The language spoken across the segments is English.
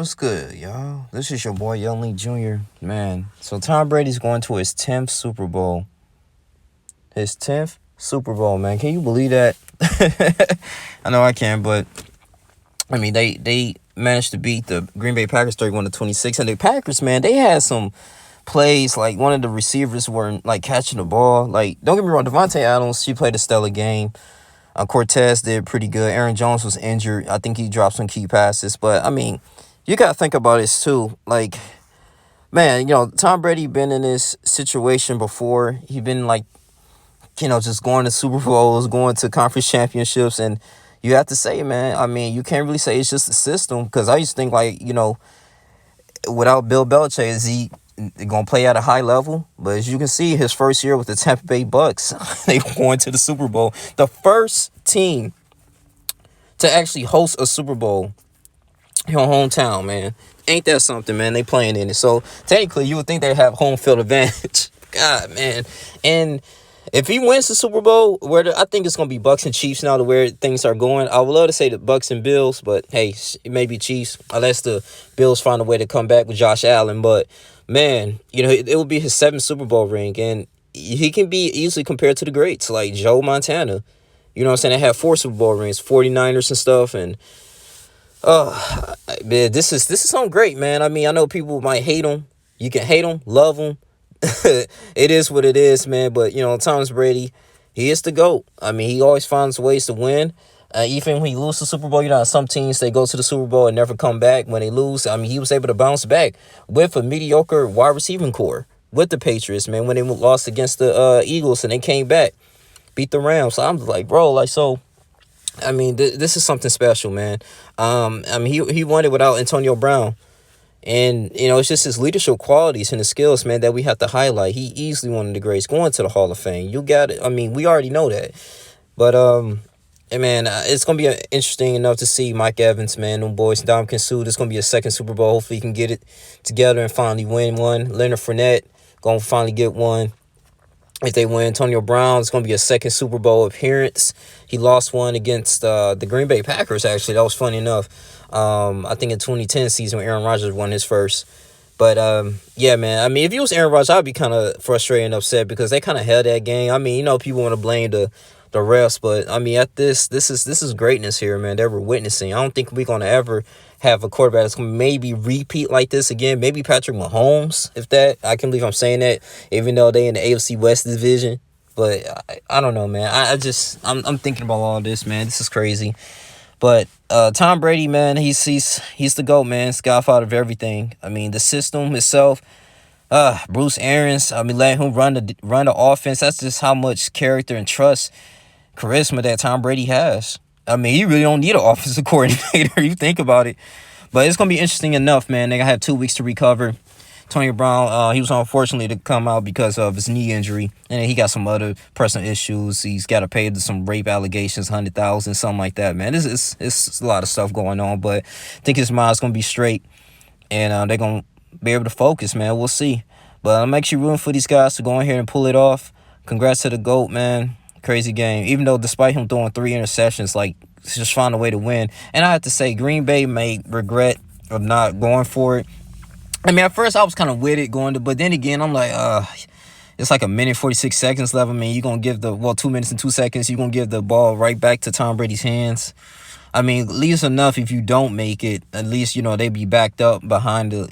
What's good, y'all? This is your boy, Young Lee Jr. Man, so Tom Brady's going to his 10th Super Bowl. His 10th Super Bowl, man. Can you believe that? I know I can, but I mean, they managed to beat the Green Bay Packers 31-26. And the Packers, man, they had some plays, like one of the receivers weren't like catching the ball. Like, don't get me wrong, Devontae Adams, she played a stellar game. Cortez did pretty good. Aaron Jones was injured. I think he dropped some key passes. But, I mean, you got to think about this, too. Like, man, Tom Brady been in this situation before. He been, like, just going to Super Bowls, going to conference championships. And you have to say, man, I mean, you can't really say it's just the system. Because I used to think, like, without Bill Belichick, is he going to play at a high level? But as you can see, his first year with the Tampa Bay Bucks, they went to the Super Bowl. The first team to actually host a Super Bowl in your hometown, man. Ain't that something, man? They playing in it. So, technically, you would think they have home field advantage. God, man. And if he wins the Super Bowl, I think it's going to be Bucks and Chiefs now to where things are going. I would love to say the Bucks and Bills, but, hey, it may be Chiefs unless the Bills find a way to come back with Josh Allen. But, man, it will be his 7th Super Bowl ring, and he can be easily compared to the greats like Joe Montana. You know what I'm saying? They have 4 Super Bowl rings, 49ers and stuff, and man, this is something great, man. I mean, I know people might hate him. You can hate him, love him. It is what it is, man. But, Tom Brady, he is the GOAT. I mean, he always finds ways to win. Even when he loses the Super Bowl, some teams, they go to the Super Bowl and never come back when they lose. I mean, he was able to bounce back with a mediocre wide receiving core with the Patriots, man, when they lost against the Eagles and they came back, beat the Rams. So I'm like, bro, I mean, this is something special, man. I mean, he won it without Antonio Brown. And, it's just his leadership qualities and his skills, man, that we have to highlight. He easily one of the greats going to the Hall of Fame. You got it. I mean, we already know that. But, man, it's going to be interesting enough to see Mike Evans, man, them boys, Dominican Sue. This is going to be a 2nd Super Bowl. Hopefully he can get it together and finally win one. Leonard Fournette going to finally get one. If they win, Antonio Brown, it's going to be a 2nd Super Bowl appearance. He lost one against the Green Bay Packers, actually. That was funny enough. I think in 2010 season when Aaron Rodgers won his first. But, yeah, man. I mean, if it was Aaron Rodgers, I'd be kind of frustrated and upset because they kind of held that game. I mean, people want to blame the refs, but, I mean, at this is greatness here, man, that we're witnessing. I don't think we're going to ever have a quarterback that's going to maybe repeat like this again. Maybe Patrick Mahomes, if that. I can't believe I'm saying that, even though they in the AFC West division. But I don't know, man. I'm thinking about all this, man. This is crazy. But Tom Brady, man, he's the GOAT, man. He's the godfather of everything. I mean, the system itself, Bruce Arians, I mean, letting him run the offense. That's just how much character and trust, charisma that Tom Brady has. I mean, he really don't need an offensive coordinator. You think about it. But it's going to be interesting enough, man. They're going to have 2 weeks to recover. Tony Brown, he was unfortunately to come out because of his knee injury. And he got some other personal issues. He's got to pay some rape allegations, $100,000, something like that, man. It's a lot of stuff going on. But I think his mind's going to be straight. And they're going to be able to focus, man. We'll see. But I'm actually rooting for these guys to go in here and pull it off. Congrats to the GOAT, man. Crazy game. Even though despite him throwing 3 interceptions, like, just find a way to win. And I have to say, Green Bay may regret of not going for it. I mean, at first I was kind of with it but then again, I'm like, it's like 1:46 left. I mean, you're going to give 2 minutes and 2 seconds, you're going to give the ball right back to Tom Brady's hands. I mean, at least enough if you don't make it, at least, they be backed up behind the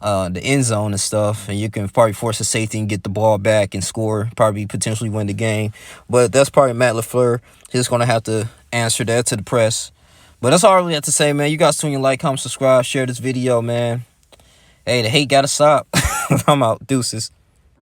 end zone and stuff, and you can probably force a safety and get the ball back and score, probably potentially win the game. But that's probably Matt LaFleur. He's going to have to answer that to the press. But that's all I really have to say, man. You guys tune in, like, comment, subscribe, share this video, man. Hey, the hate got to stop. I'm out. Deuces.